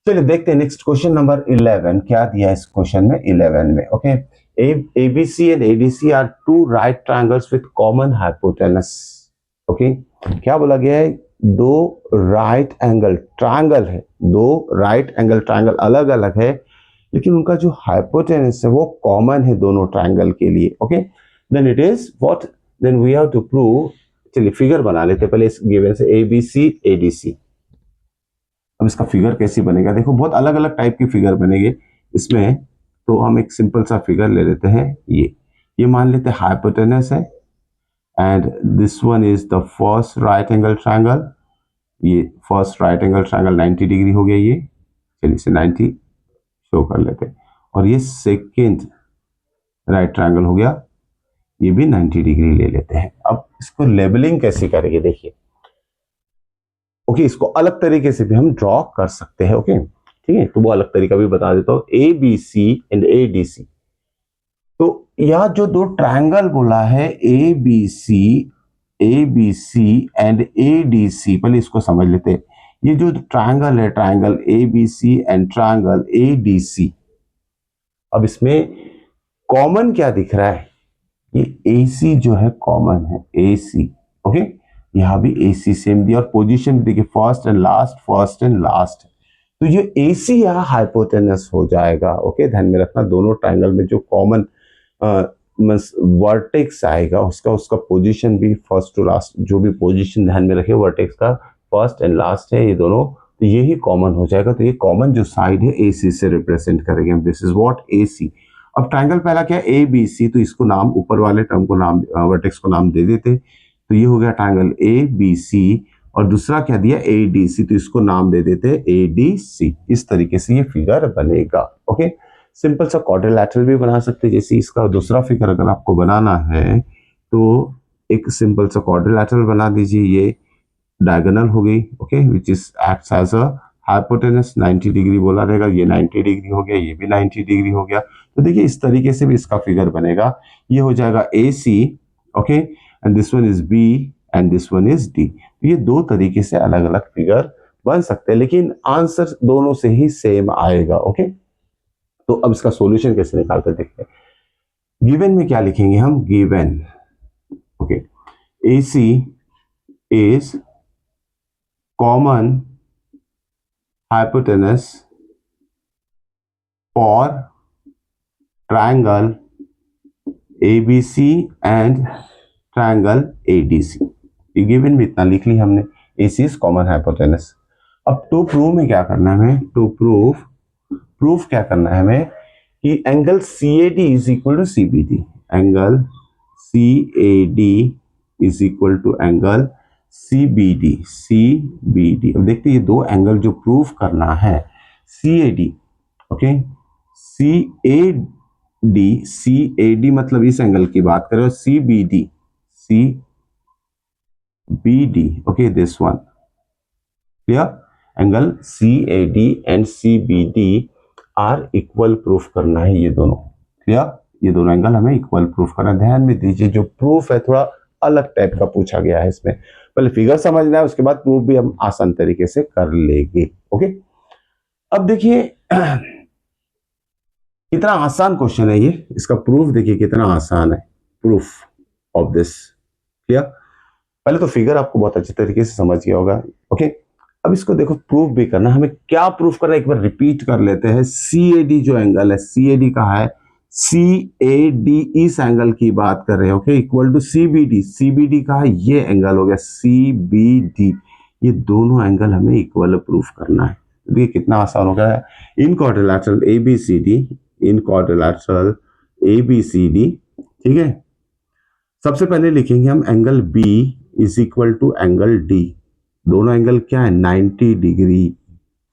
चलिए देखते हैं नेक्स्ट क्वेश्चन नंबर 11 क्या दिया है इस क्वेश्चन में 11 में, ओके, ABC and ADC are two right triangles with common hypotenuse, okay, क्या बोला गया है, दो राइट एंगल ट्रायंगल है, दो राइट एंगल ट्रायंगल अलग अलग है लेकिन उनका जो हाइपोटेनस है वो कॉमन है दोनों ट्रायंगल के लिए, okay, then it is what, then we have to prove. चलिए फिगर बना लेते हैं पहले इस गिवन से ABC ADC। अब इसका फिगर कैसी बनेगा, देखो बहुत अलग अलग टाइप की फिगर बनेगी इसमें, तो हम एक सिंपल सा फिगर ले लेते हैं, ये मान लेते हैं हाइपोटेनस है and this one is the first right angle triangle, ये first right angle triangle 90 degree हो गया, ये चलिए इसे 90 शो कर लेते हैं, और ये सेकेंड राइट ट्रायंगल हो गया, ये भी 90 डिग्री ले लेते हैं। अब इसको लेबलिंग कैसे करेंगे देखिए, ओके, इसको अलग तरीके से भी हम ड्रॉ कर सकते हैं, ओके, ठीक है, तो वो अलग तरीका भी बता देता हूँ, ABC एंड ADC। तो यह जो दो ट्रायंगल बोला है ABC एंड ADC, पहले इसको समझ लेते हैं। ये जो ट्रायंगल है triangle ABC and triangle ADC, अब इसमें कॉमन क्या दिख रहा है, ये AC जो है कॉमन है, AC, ओके, यहां भी AC सेम दिया और पोजीशन देखिए first and last, first and last, तो ये AC या हाइपोटेनस हो जाएगा। ओके, ध्यान में रखना दोनों ट्रायंगल में जो कॉमन वर्टेक्स आएगा उसका उसका पोजीशन भी फर्स्ट टू लास्ट, जो भी पोजीशन ध्यान में रखे वर्टेक्स का फर्स्ट एंड लास्ट है ये दोनों, तो ये ही कॉमन हो जाएगा। तो ये कॉमन जो साइड है AC से रिप्रेजेंट करेंगे हम, दिस इज व्हाट AC। अब ट्रायंगल पहला क्या है ABC, तो इसको नाम ऊपर वाले टर्म को नाम वर्टेक्स को नाम दे देते, तो ये हो गया ट्रायंगल ABC। और दूसरा क्या दिया ADC, तो इसको नाम दे देते ADC। इस तरीके से ये फिगर बनेगा। ओके, सिंपल सा क्वाड्रिलैटरल भी बना सकते हैं। जैसे इसका दूसरा फिगर अगर आपको बनाना है तो एक सिंपल सा क्वाड्रिलैटरल बना दीजिए। ये डायगोनल हो गई, okay, which is acts as a hypotenuse, 90 degree बोला रहेगा। ये 90 डिग्री हो गया, ये भी 90 डिग्री हो गया। तो देखिए इस तरीके से भी इसका फिगर बनेगा। ये हो जाएगा AC, okay, and this one is B and this one is D। ये दो तरीके से अलग अलग फिगर बन सकते हैं, लेकिन आंसर दोनों से ही सेम आएगा। ओके, तो अब इसका सॉल्यूशन कैसे निकालते देखते हैं। गिवन में क्या लिखेंगे हम, given, okay, AC is common hypotenuse for triangle ABC and triangle ADC। ये गिवन में इतना लिख लिया हमने, AC is common hypotenuse। अब टू प्रूव में क्या करना है हमें, टू प्रूफ क्या करना है हमें कि angle CAD is equal to CBD, angle CAD is equal to angle CBD। अब देखते हैं ये दो एंगल जो प्रूफ करना है, CAD, ओके, CAD मतलब इस एंगल की बात करें, CBD, okay, this one, clear, angle CAD and CBD are equal proof करना है ये दोनों, क्लियर, ये दोनों एंगल हमें इक्वल प्रूफ करना है। ध्यान में दीजिए जो प्रूफ है थोड़ा अलग टाइप का पूछा गया है इसमें, पहले फिगर समझना है, उसके बाद प्रूफ भी हम आसान तरीके से कर लेंगे। ओके, अब देखिए कितना आसान क्वेश्चन है ये, इसका प्रूफ देखिए कितना आसान है, प्रूफ ऑफ दिस, क्लियर। पहले तो फिगर आपको बहुत अच्छे तरीके से समझ गया होगा। ओके, अब इसको देखो प्रूफ भी करना, हमें क्या प्रूफ करना है एक बार रिपीट कर लेते हैं। CAD जो एंगल है, CAD कहा है, CAD इस एंगल की बात कर रहे हैं, ओके, इक्वल टू CBD का है, ये एंगल हो गया CBD। ये दोनों एंगल हमें इक्वल प्रूफ करना है। देखिए कितना आसान हो गया। इन क्वाड्रिलैटरल ABCD, ठीक है। सबसे पहले लिखेंगे हम angle B is equal to angle D। दोनों एंगल क्या है, 90 डिग्री,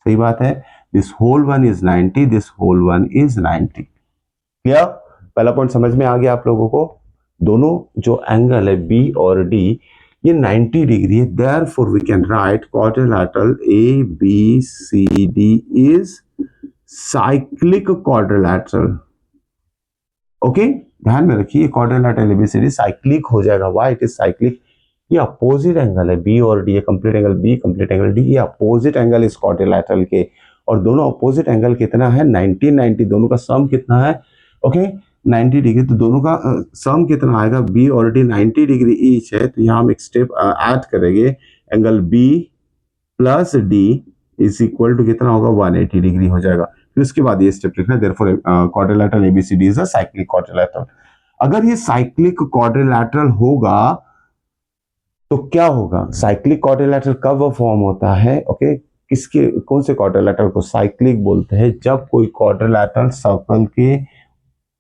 सही बात है। This whole one is 90, this whole one is 90, clear. पहला पॉइंट समझ में आ गया आप लोगों को। दोनों जो एंगल है B और D ये 90 डिग्री है, therefore we can write quadrilateral ABCD is cyclic quadrilateral. Okay, ध्यान में रखिए क्वाड्रिलैटरल ABCD साइक्लिक हो जाएगा। व्हाई इट इज साइक्लिक, ये अपोजिट एंगल है B और D, complete angle B, complete angle D, ये अपोजिट एंगल इस क्वाड्रिलैटरल के, और दोनों अपोजिट एंगल कितना है 90, दोनों का सम कितना है, ओके, 90 डिग्री। तो दोनों का सम कितना आएगा, B और D 90 डिग्री ईच है, तो यहाँ हम एक स्टेप ऐड करेंगे, angle B plus D is equal to कितना होगा, 180 डिग्री हो जाएगा। फिर उसके बाद ये स्टेप लिखना है, therefore quadrilateral ABCD is a cyclic quadrilateral. अगर ये साइक्लिक क्वाड्रिलैटरल होगा तो क्या होगा, साइक्लिक क्वाड्रिलैटरल कब फॉर्म होता है, ओके, किसके, कौन से क्वाड्रिलैटरल को साइक्लिक बोलते हैं, जब कोई क्वाड्रिलैटरल सर्कल के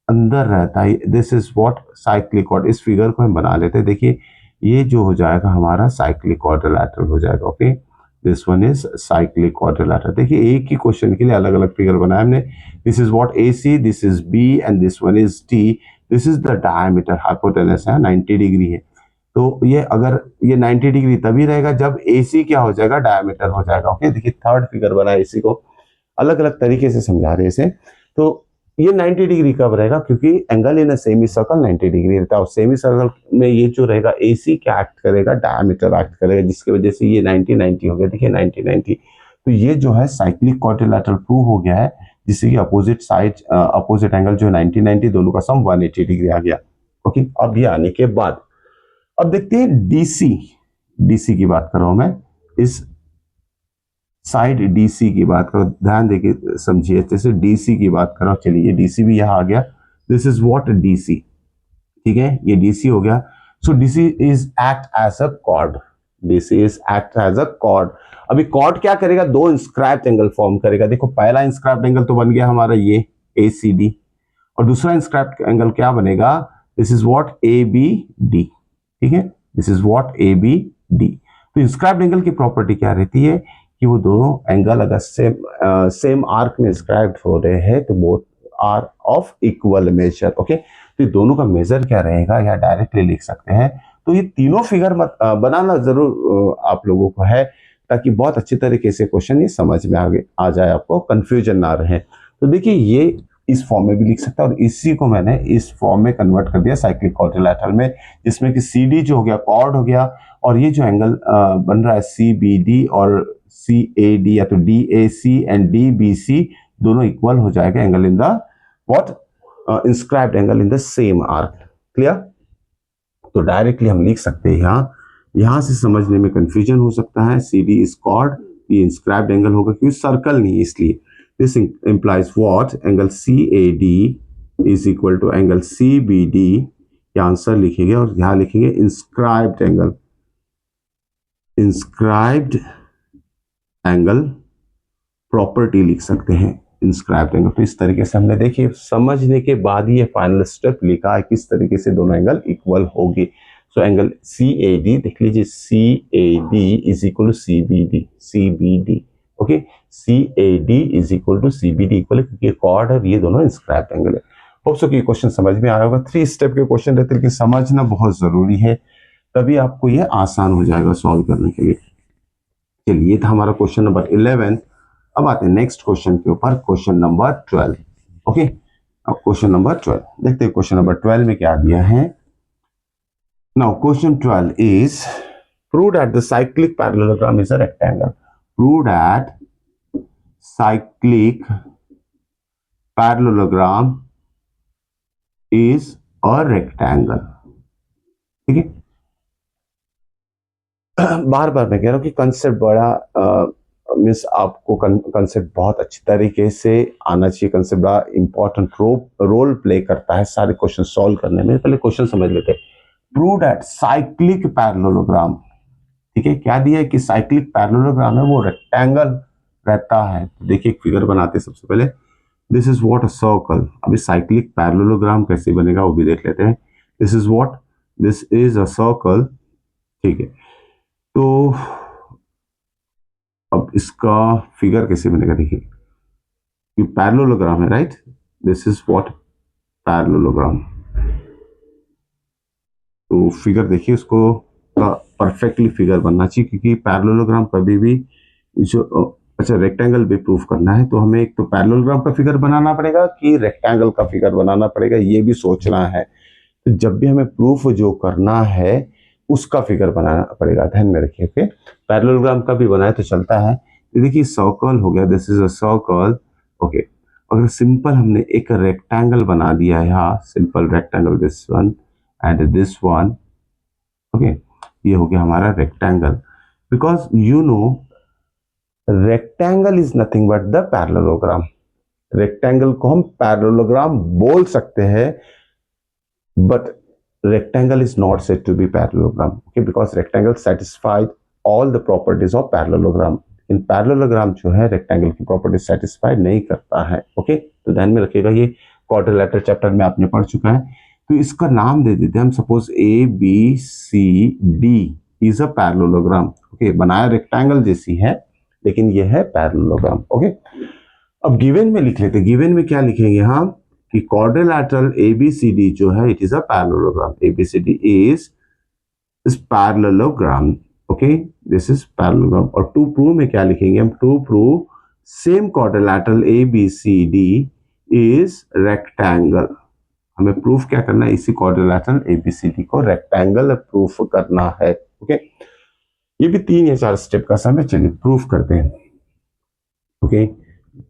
अंदर रहता है, this is what cyclic quadrilateral. इस फिगर को हम बना लेते हैं, देखिए ये जो हो जाएगा हमारा साइक्लिक क्वाड्रिलैटरल हो जाएगा। Okay, this one is cyclic quadrilateral. देखिए एक ही क्वेश्चन के लिए अलग अलग फिगर बनाया हमने। This is what AC, this is B and this one is D। This is the diameter, hypotenuse है 90 डिग्री है, तो ये अगर ये 90 डिग्री तभी रहेगा जब AC क्या हो जाएगा, डायमीटर हो जाएगा। ओके, देखिए थर्ड फिगर बना AC को अलग अलग तरीके से समझा रहे इसे। तो ये 90 डिग्री कब रहेगा, क्योंकि angle in semi circle 90 degree रहता है, और सेमी सर्कल में ये जो रहेगा AC क्या एक्ट करेगा, डायमीटर एक्ट करेगा, जिसकी वजह से ये 90 हो गया। देखिए 90, तो ये जो है साइक्लिक क्वाड्रिलैटरल प्रूव हो गया है, जिससे कि अपोजिट साइड अपोजिट एंगल जो 90 दोनों का सम 180 डिग्री आ गया। ओके, अब ये आने के बाद अब देखते हैं DC की बात कर रहा हूं मैं, इस साइड डीसी की बात करो, ध्यान देके समझिए, जैसे डीसी की बात करो, चलिए डीसी भी यहाँ आ गया, दिस इज व्हाट डीसी, ठीक है, ये डीसी हो गया। So DC is act as a chord, DC is act as a chord. अभी कॉर्ड क्या करेगा, दो इंस्क्राइब्ड एंगल फॉर्म करेगा। देखो पहला इंस्क्राइब्ड एंगल तो बन गया हमारा ये ACD, और दूसरा इंस्क्राइब्ड एंगल क्या बनेगा, दिस इज व्हाट ABD, ठीक है, दिस इज व्हाट ABD। तो इंस्क्राइब्ड एंगल की प्रॉपर्टी क्या रहती है कि वो दोनों एंगल अगर सेम आर्क में इंस्क्राइब्ड हो रहे हैं तो both are of equal measure. Okay, तो ये दोनों का मेजर क्या रहेगा या डायरेक्टली लिख सकते हैं। तो ये तीनों फिगर बनाना जरूर आप लोगों को है, ताकि बहुत अच्छी तरीके से क्वेश्चन ये समझ में आगे आ जाए, आपको कंफ्यूजन ना रहे। तो देखिए ये इस फॉर्म में भी लिख सकता है, और इसी को मैंने इस फॉर्म में कन्वर्ट कर दिया साइक्लिक क्वाड्रिलैटरल में, जिसमें कि CD जो हो गया कॉर्ड हो गया, और ये जो एंगल बन रहा है CBD और CAD या तो DAC एंड DBC दोनों इक्वल हो जाएगा angle in the what inscribed angle in the same arc. Clear? तो डायरेक्टली हम लिख सकते हैं, यहां से समझने में कंफ्यूजन हो सकता है। CD इज कॉर्ड, ये इंस्क्राइब्ड एंगल होगा क्योंकि सर्कल नहीं है इसलिए। This implies what? Angle CAD is equal to angle CBD। ये आंसर लिखेंगे और यहां लिखेंगे inscribed angle, inscribed angle property लिख सकते हैं inscribed angle। तो इस तरीके से हमने देखिए समझने के बाद ही ये फाइनल स्टेप लिखा है किस तरीके से दोनों एंगल इक्वल होगी। सो एंगल CAD देख लीजिए, CAD is equal to CBD, okay, CAD is equal to CBD इक्वल है, क्योंकि कॉर्ड है, ये दोनों इंस्क्राइब्ड एंगल है। होप सो कि क्वेश्चन समझ में आया होगा। 3 स्टेप के क्वेश्चन रहते हैं, लेकिन समझना बहुत जरूरी है, तभी आपको ये आसान हो जाएगा सॉल्व करने के लिए। चलिए ये था हमारा क्वेश्चन नंबर 11। अब आते हैं नेक्स्ट क्वेश्चन के ऊपर, क्वेश्चन नंबर 12। ओके, अब क्वेश्चन नंबर 12 देखते हैं, क्वेश्चन नंबर 12 में क्या दिया है। Now question 12 is prove that the cyclic parallelogram is a rectangle. Prove that cyclic parallelogram is a rectangle। ठीक है, बार बार मैं कह रहा हूं कि कंसेप्ट बड़ा मीन्स आपको कंसेप्ट बहुत अच्छी तरीके से आना चाहिए। कंसेप्ट बड़ा इंपॉर्टेंट रोल प्ले करता है सारे क्वेश्चन सॉल्व करने में। पहले क्वेश्चन समझ लेते हैं। प्रूव दैट साइक्लिक पैरेललोग्राम, ठीक है, क्या दिया है कि साइक्लिक पैरेललोग्राम है वो रेक्टेंगल रहता है। देखिए एक फिगर बनाते हैं सबसे पहले, this is what a circle. अभी साइक्लिक पैरेललोग्राम कैसे बनेगा वो भी देख लेते हैं। This is what, this is a circle, ठीक है। तो अब इसका फिगर कैसे बनेगा, देखिए ये पैरेललोग्राम है, right, this is what parallelogram. तो फिगर देखिए उसको परफेक्टली फिगर बनना चाहिए, क्योंकि पैरेललोग्राम कभी भी जो अच्छा रेक्टेंगल भी प्रूफ करना है तो हमें एक तो पैरेललोग्राम का फिगर बनाना पड़ेगा कि रेक्टेंगल का फिगर बनाना पड़ेगा, ये भी सोचना है। तो जब भी हमें प्रूफ जो करना है उसका फिगर बनाना पड़ेगा, ध्यान में रखिए। ओके, पैरेललोग्राम का भी बनाए तो चलता है। तो देखिए सर्कल हो गया, this is a circle, okay. अगर सिंपल हमने एक रेक्टेंगल बना दिया है, यहाँ simple rectangle, this one and this one, okay, ये हो गया हमारा rectangle. Because you know rectangle is nothing but the parallelogram. Rectangle को हम पैरेललोग्राम बोल सकते हैं, but rectangle is not said to be parallelogram, okay, because rectangle satisfied all the properties of parallelogram। In parallelogram जो है rectangle की property satisfy नहीं करता है। ओके, तो ध्यान में रखिएगा, ये क्वाड्रिलेटरल चैप्टर में आपने पढ़ चुका है। तो इसका नाम दे देते हैं हम, suppose ABCD is a parallelogram. Okay, बनाया रेक्टेंगल जैसी है लेकिन ये है पैरेललोग्राम। ओके, अब गिवन में लिख लेते हैं। गिवन में क्या लिखेंगे हम कि क्वाड्रिलेटरल ABCD जो है it is a parallelogram. ABCD is parallelogram, okay, this is parallelogram. और टू प्रूव में क्या लिखेंगे हम, to prove same quadrilateral ABCD is rectangle. हमें प्रूफ क्या करना है, इसी क्वाड्रिलेटरल ABCD को रेक्टेंगल प्रूफ करना है। ओके, ये भी 3 या 4 स्टेप का समय, चलिए प्रूफ करते हैं। Okay,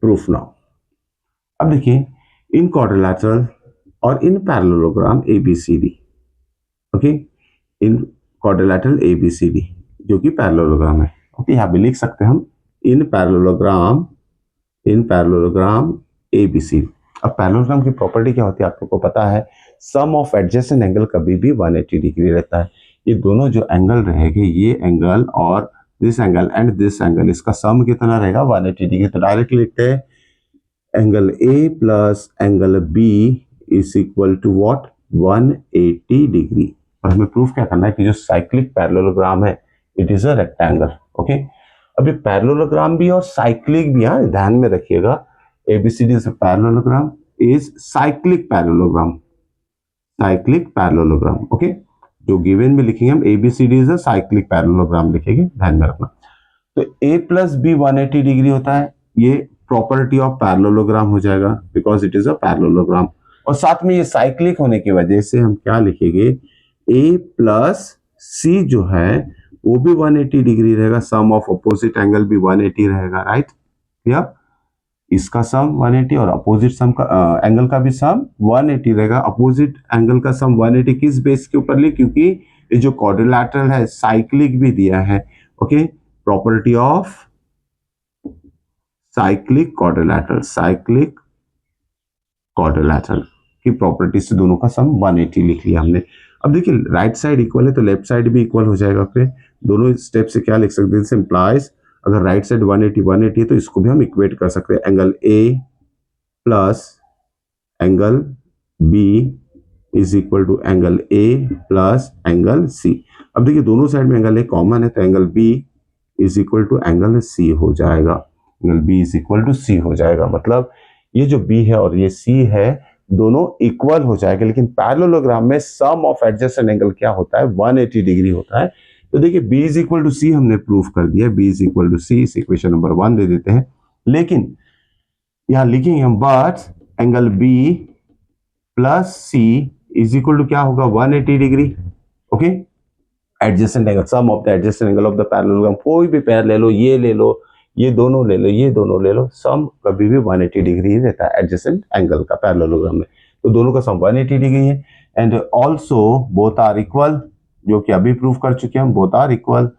proof now. अब देखिए इन क्वाड्रिलेटरल और इन पैरेललोग्राम ABCD, ओके, इन क्वाड्रिलेटरल ABCD जो कि पैरेललोग्राम है, ओके, यहां भी लिख सकते हैं हम इन पैरेललोग्राम ABC। अब पैरेललोग्राम की प्रॉपर्टी क्या होती है आप लोग को पता है, सम ऑफ एडजेसेंट एंगल कभी भी 180 डिग्री रहता है। ये दोनों जो एंगल रहेंगे, ये एंगल और this angle and this angle, इसका सम कितना रहेगा 180 डिग्री। तो डायरेक्ट लिखते हैं angle A plus angle B is equal to what 180 degree. और हमें प्रूफ क्या करना है कि जो साइक्लिक पैरेललोग्राम है it is a rectangle. Okay, अभी पैरेललोग्राम भी और साइक्लिक भी, हाँ ध्यान में रखिएगा, ABCD is a parallelogram is cyclic parallelogram. Okay, जो गिवन में लिखेंगे हम ABCD is a cyclic parallelogram लिखेंगे, ध्यान में रखना। तो A प्लस B 180 डिग्री होता है, ये प्रॉपर्टी ऑफ पैरेललोग्राम हो जाएगा because it is a parallelogram. और साथ में ये साइक्लिक होने की वजह से हम क्या लिखेंगे, A प्लस C जो है वो भी 180 डिग्री रहेगा, सम ऑफ अपोजिट एंगल भी 180 रहेगा, राइट। या इसका सम 180 और अपोजिट सम का एंगल का भी सम 180 रहेगा। अपोजिट एंगल का सम 180 किस बेस के ऊपर ले, क्योंकि ये जो क्वाड्रिलैटरल है साइक्लिक भी दिया है। Okay, property of cyclic quadrilateral की प्रॉपर्टी से दोनों का सम 180 लिख लिया हमने। अब देखिए राइट साइड इक्वल है तो लेफ्ट साइड भी इक्वल हो जाएगा। फिर दोनों स्टेप से क्या लिख सकते हैं, सिंप्लाइज अगर राइट साइड 180 है तो इसको भी हम इक्वेट कर सकते हैं, angle A plus angle B is equal to angle A plus angle C। अब देखिए दोनों साइड में एंगल A कॉमन है तो angle B is equal to angle C हो जाएगा, angle B is equal to C हो जाएगा। मतलब ये जो B है और ये C है दोनों इक्वल हो जाएगा। लेकिन पैरेललोग्राम में सम ऑफ एडजेसेंट एंगल क्या होता है 180 डिग्री होता है। तो देखिए B is equal to C हमने प्रूफ कर दिया, B is equal to C, इस इक्वेशन नंबर 1 दे देते हैं। लेकिन यहां लिखेंगे हम but angle B plus C is equal to क्या होगा 180 degree. Okay, adjacent angle, sum of the adjacent angle of the parallelogram, कोई भी पैर ले लो, ये ले लो, ये दोनों ले लो, ये दोनों ले लो, सम कभी भी 180 डिग्री ही रहता है एडजेसेंट एंगल का पैरेललोग्राम में। तो दोनों का सम 180 डिग्री है and also both are equal, जो कि अभी प्रूफ कर चुके हैं हम, बोथ आर इक्वल,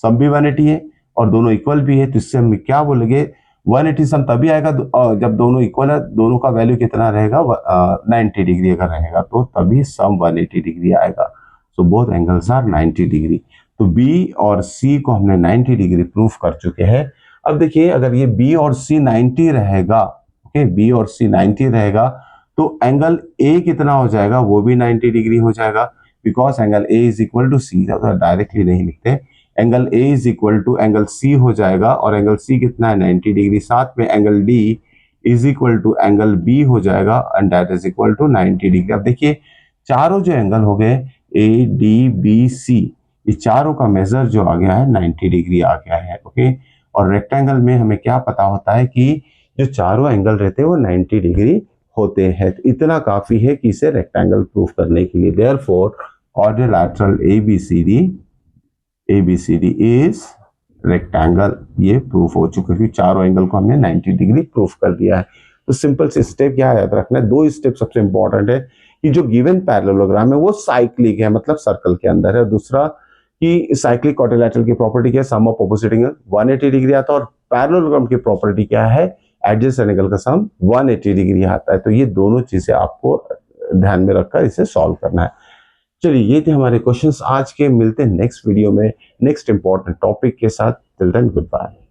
सम भी 180 है और दोनों इक्वल भी है। तो इससे हम क्या बोलेंगे, 180 सम तभी आएगा जब दोनों इक्वल है, दोनों का वैल्यू कितना रहेगा 90 डिग्री अगर रहेगा तो तभी सम 180 डिग्री आएगा। So both angles are 90 degree. तो B और C को हमने 90 डिग्री प्रूफ कर चुके हैं। अब देखिए अगर ये B और C 90 रहेगा, ओके B और C 90 रहेगा तो एंगल A कितना हो जाएगा, वो भी 90 डिग्री हो जाएगा because angle A is equal to C। Directly नहीं लिखते, angle A is equal to angle C हो जाएगा और एंगल C कितना है 90 डिग्री, साथ में angle D is equal to angle B हो जाएगा and that is equal to 90 degree. अब देखिए चारों जो एंगल हो गए ADBC, ये चारों का मेजर जो आ गया है 90 डिग्री आ गया है। ओके, और रेक्टेंगल में हमें क्या पता होता है कि जो चारों एंगल रहते हैं वो 90 डिग्री होते हैं। तो इतना काफी है कि इसे रेक्टेंगल प्रूफ करने के लिए। Therefore quadrilateral ABCD is rectangle, ये प्रूफ हो चुका है क्योंकि चारों एंगल को हमने 90 डिग्री प्रूफ कर दिया है। तो सिंपल से स्टेप क्या याद रखना है, दो स्टेप सबसे इंपॉर्टेंट है कि जो गिवन पैरेललोग्राम है वो साइक्लिक है, मतलब सर्कल के अंदर है। दूसरा कि साइक्लिक क्वाड्रिलैटरल की प्रॉपर्टी क्या है, सम ऑफ ऑपोजिट एंगल 180 डिग्री आता है और पैरेललोग्राम की प्रॉपर्टी क्या है, एडजेसेंट एंगल का सम 180 डिग्री आता है। तो ये दोनों चीजें आपको ध्यान में रखकर इसे सॉल्व करना है। चलिए ये थे हमारे क्वेश्चंस आज के, मिलते हैं नेक्स्ट वीडियो में नेक्स्ट इंपॉर्टेंट टॉपिक के साथ। Till then good bye.